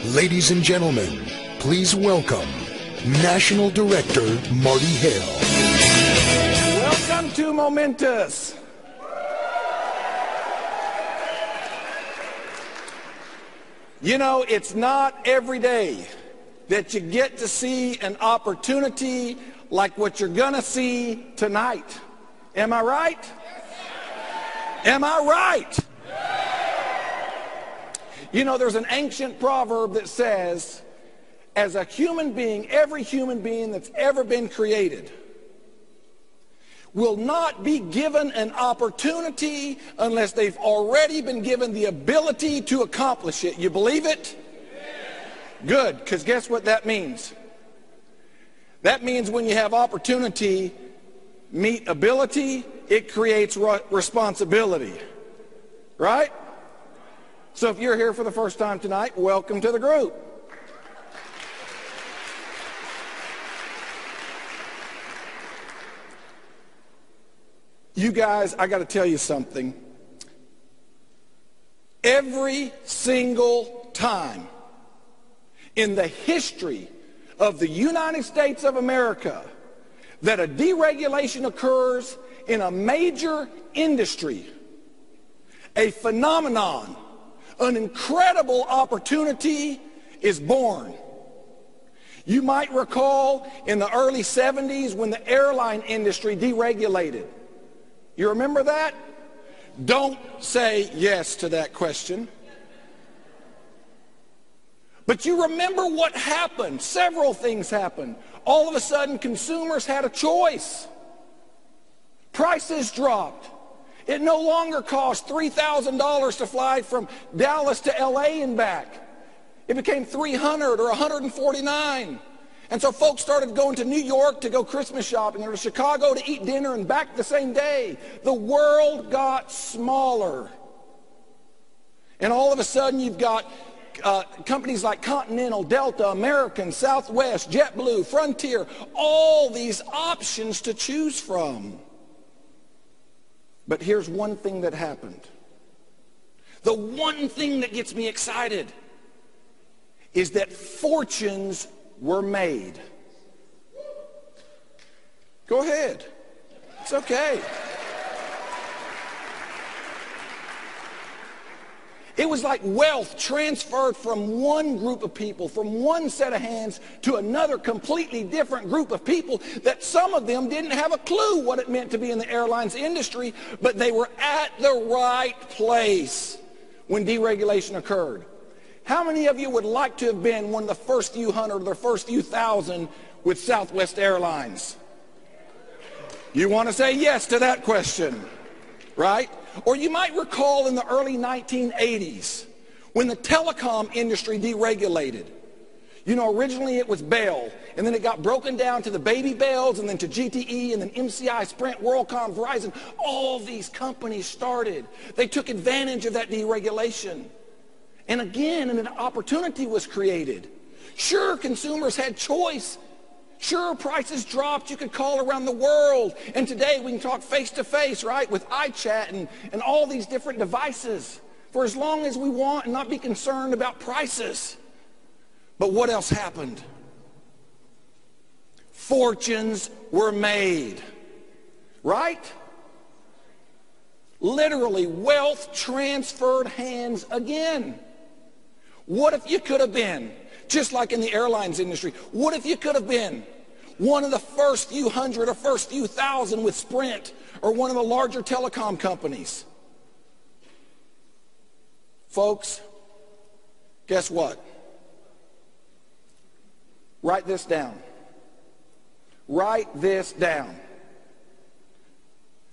Ladies and gentlemen, please welcome National Director Marty Hale. Welcome to Momentis. You know, it's not every day that you get to see an opportunity like what you're going to see tonight. Am I right? Am I right? You know, there's an ancient proverb that says, as a human being, every human being that's ever been created will not be given an opportunity unless they've already been given the ability to accomplish it. You believe it? Good, because guess what that means? That means when you have opportunity meet ability, it creates responsibility. Right? So if you're here for the first time tonight, welcome to the group. You guys, I got to tell you something. Every single time in the history of the United States of America that a deregulation occurs in a major industry, a phenomenon, an incredible opportunity is born. You might recall in the early 70s when the airline industry deregulated. You remember that? Don't say yes to that question. But you remember what happened. Several things happened. All of a sudden, consumers had a choice. Prices dropped. It no longer cost $3,000 to fly from Dallas to LA and back. It became $300 or $149. And so folks started going to New York to go Christmas shopping or to Chicago to eat dinner and back the same day. The world got smaller. And all of a sudden you've got companies like Continental, Delta, American, Southwest, JetBlue, Frontier, all these options to choose from. But here's one thing that happened. The one thing that gets me excited is that fortunes were made. Go ahead. It's okay. It was like wealth transferred from one group of people, from one set of hands to another completely different group of people that some of them didn't have a clue what it meant to be in the airlines industry, but they were at the right place when deregulation occurred. How many of you would like to have been one of the first few hundred or the first few thousand with Southwest Airlines? You want to say yes to that question, right? Or you might recall in the early 1980s when the telecom industry deregulated. You know, originally it was Bell, and then it got broken down to the baby Bells, and then to GTE, and then MCI, Sprint, WorldCom, Verizon. All these companies started. They took advantage of that deregulation. And again, an opportunity was created. Sure, consumers had choice. Sure, prices dropped. You could call around the world. And today we can talk face-to-face, right, with iChat and all these different devices for as long as we want and not be concerned about prices. But what else happened? Fortunes were made, right? Literally, wealth transferred hands again. What if you could have been, just like in the airlines industry, what if you could have been one of the first few hundred or first few thousand with Sprint or one of the larger telecom companies? Folks, guess what? Write this down. Write this down.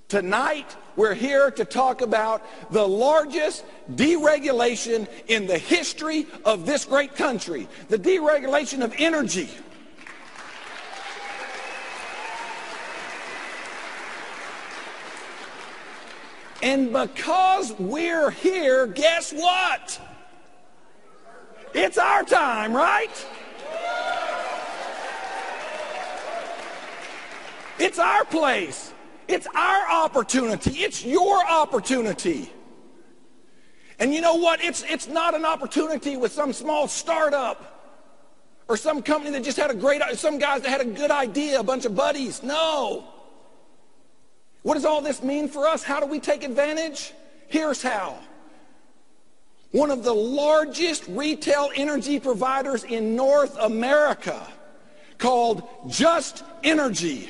Tonight, we're here to talk about the largest deregulation in the history of this great country, the deregulation of energy. And because we're here, guess what? It's our time, right? It's our place. It's our opportunity. It's your opportunity. And you know what? It's not an opportunity with some small startup or some company that just had some guys that had a good idea, a bunch of buddies. No. What does all this mean for us? How do we take advantage? Here's how. One of the largest retail energy providers in North America, called Just Energy,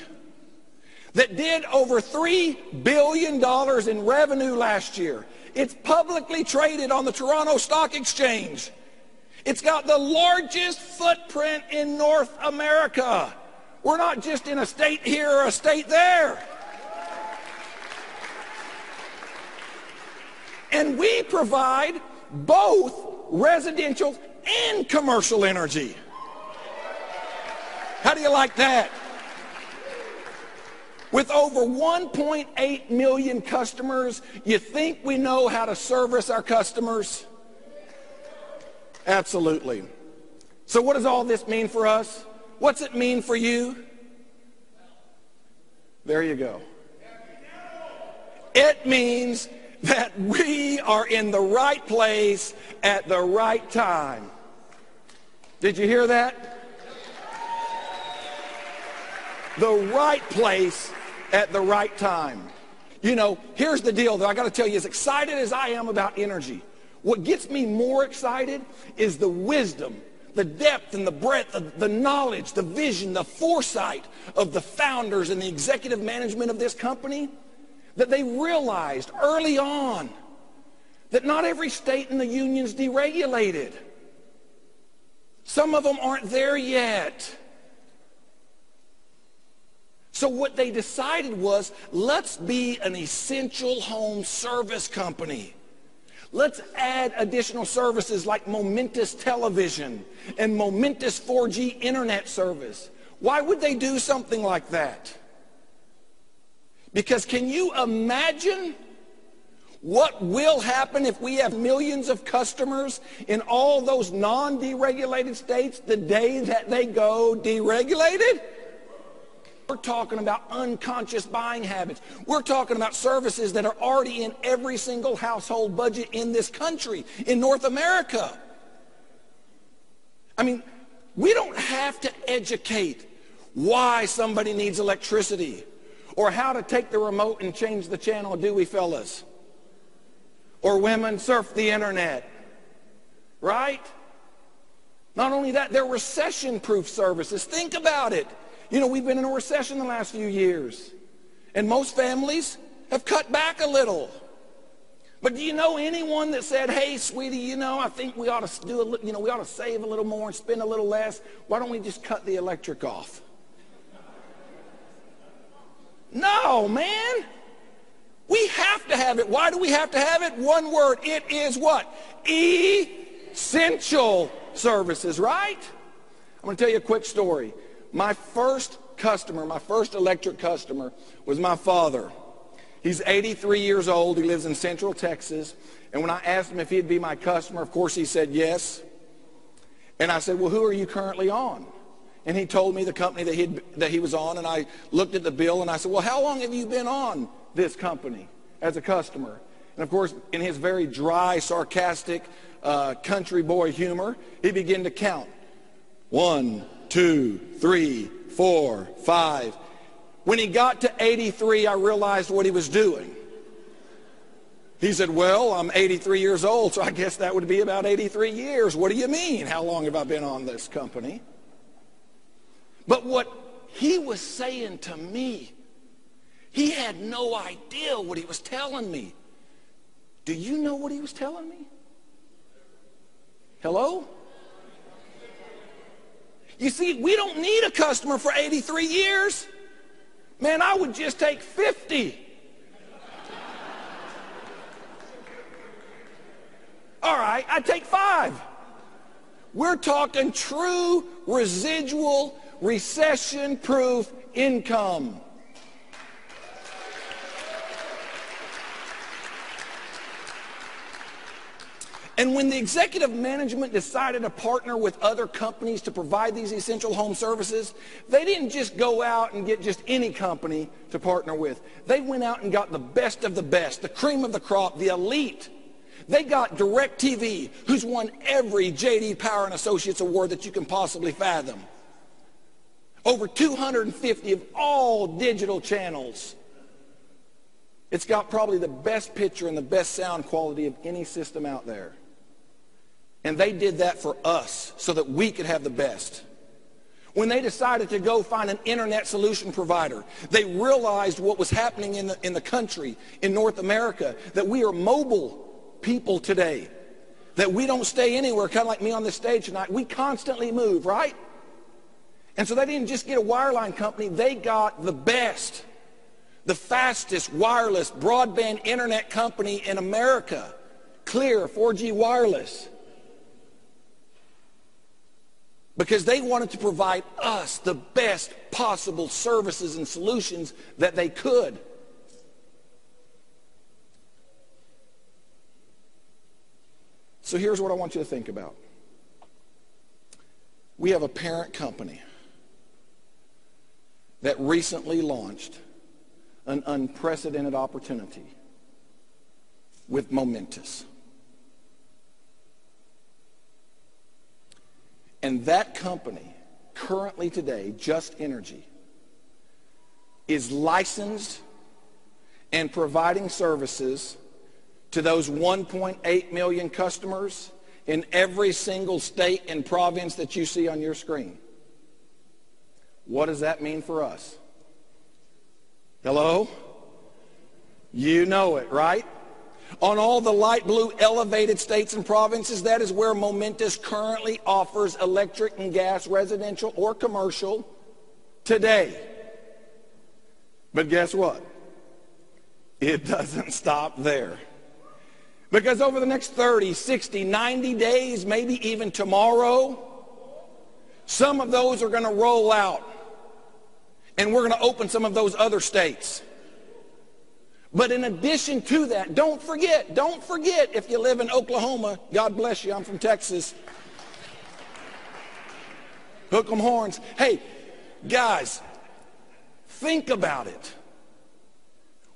that did over $3 billion in revenue last year. It's publicly traded on the Toronto Stock Exchange. It's got the largest footprint in North America. We're not just in a state here or a state there. And we provide both residential and commercial energy. How do you like that? With over 1.8 million customers, you think we know how to service our customers? Absolutely. So what does all this mean for us? What's it mean for you? There you go. It means that we are in the right place at the right time. Did you hear that? The right place at the right time. You know, here's the deal, though. I got to tell you, as excited as I am about energy, what gets me more excited is the wisdom, the depth and the breadth, the knowledge, the vision, the foresight of the founders and the executive management of this company, that they realized early on that not every state in the union's deregulated. Some of them aren't there yet. So what they decided was, let's be an essential home service company. Let's add additional services like Momentis television and Momentis 4G internet service. Why would they do something like that? Because can you imagine what will happen if we have millions of customers in all those non-deregulated states the day that they go deregulated? We're talking about unconscious buying habits. We're talking about services that are already in every single household budget in this country, in North America. I mean, we don't have to educate why somebody needs electricity or how to take the remote and change the channel, do we, fellas? Or women, surf the internet, right? Not only that, they're recession-proof services. Think about it. You know, we've been in a recession the last few years, and most families have cut back a little. But do you know anyone that said, hey, sweetie, you know, I think we ought to do we ought to save a little more and spend a little less. Why don't we just cut the electric off? No, man. We have to have it. Why do we have to have it? One word. It is what? Essential services, right? I'm going to tell you a quick story. My first customer, my first electric customer was my father. He's 83 years old. He lives in Central Texas. And when I asked him if he'd be my customer, of course he said yes. And I said, well, who are you currently on? And he told me the company that he was on. And I looked at the bill and I said, well, how long have you been on this company as a customer? And of course, in his very dry, sarcastic country boy humor, he began to count. 1, 2, 3, 4, 5. When he got to 83, I realized what he was doing. He said, well, I'm 83 years old, so I guess that would be about 83 years. What do you mean? How long have I been on this company? But what he was saying to me, he had no idea what he was telling me. Do you know what he was telling me? Hello? You see, we don't need a customer for 83 years. Man, I would just take 50. All right, I'd take 5. We're talking true residual recession-proof income. And when the executive management decided to partner with other companies to provide these essential home services, they didn't just go out and get just any company to partner with. They went out and got the best of the best, the cream of the crop, the elite. They got DirecTV, who's won every J.D. Power and Associates award that you can possibly fathom. Over 250 of all digital channels. It's got probably the best picture and the best sound quality of any system out there. And they did that for us so that we could have the best. When they decided to go find an internet solution provider, they realized what was happening in the country, in North America, that we are mobile people today, that we don't stay anywhere, kind of like me on this stage tonight. We constantly move, right? And so they didn't just get a wireline company, they got the best, the fastest wireless broadband internet company in America, Clear 4G Wireless. Because they wanted to provide us the best possible services and solutions that they could. So here's what I want you to think about. We have a parent company that recently launched an unprecedented opportunity with Momentis. And that company, currently today, Just Energy, is licensed and providing services to those 1.8 million customers in every single state and province that you see on your screen. What does that mean for us? Hello? You know it, right? On all the light blue elevated states and provinces, that is where Momentis currently offers electric and gas, residential or commercial, today. But guess what? It doesn't stop there. Because over the next 30, 60, 90 days, maybe even tomorrow, some of those are going to roll out. And we're going to open some of those other states. But in addition to that, don't forget, if you live in Oklahoma, God bless you, I'm from Texas. Hook 'em horns. Hey, guys, think about it.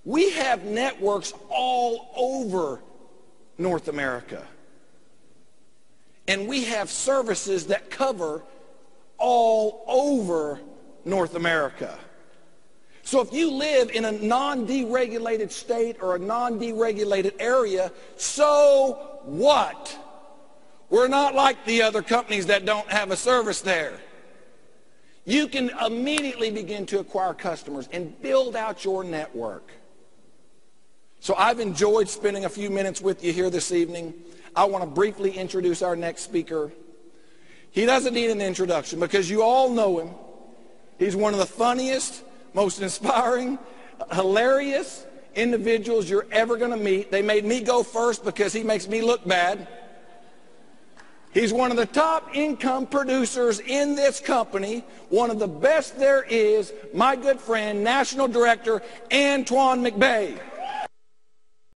We have networks all over North America. And we have services that cover all over North America. So if you live in a non-deregulated state or a non-deregulated area, so what? We're not like the other companies that don't have a service there. You can immediately begin to acquire customers and build out your network. So I've enjoyed spending a few minutes with you here this evening. I want to briefly introduce our next speaker. He doesn't need an introduction because you all know him. He's one of the funniest, most inspiring, hilarious individuals you're ever going to meet. They made me go first because he makes me look bad. He's one of the top income producers in this company, one of the best there is, my good friend, National Director Antoine McBay.